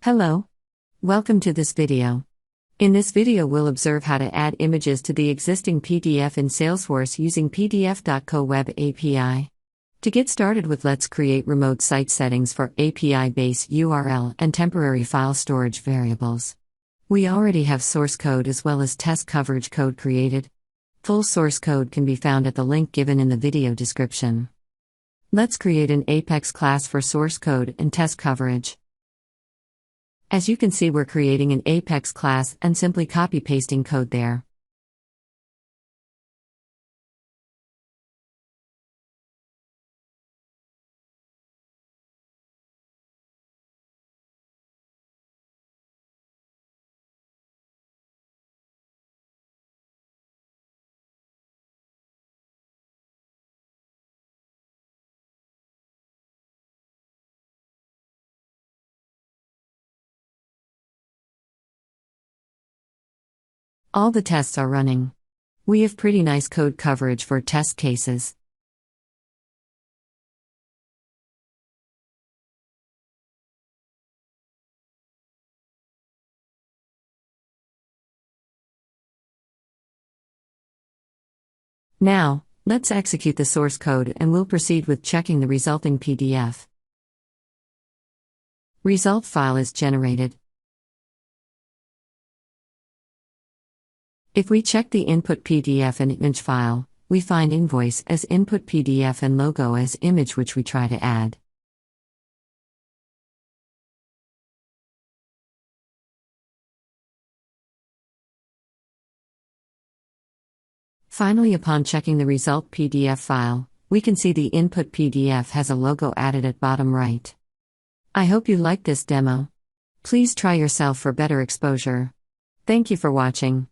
Hello. Welcome to this video. In this video we'll observe how to add images to the existing PDF in Salesforce using PDF.co web API. To get started with, let's create remote site settings for API base URL and temporary file storage variables. We already have source code as well as test coverage code created. Full source code can be found at the link given in the video description. Let's create an Apex class for source code and test coverage. As you can see, we're creating an Apex class and simply copy-pasting code there. All the tests are running. We have pretty nice code coverage for test cases. Now, let's execute the source code and we'll proceed with checking the resulting PDF. Result file is generated. If we check the input PDF and image file, we find invoice as input PDF and logo as image, which we try to add. Finally, upon checking the result PDF file, we can see the input PDF has a logo added at bottom right. I hope you liked this demo. Please try yourself for better exposure. Thank you for watching.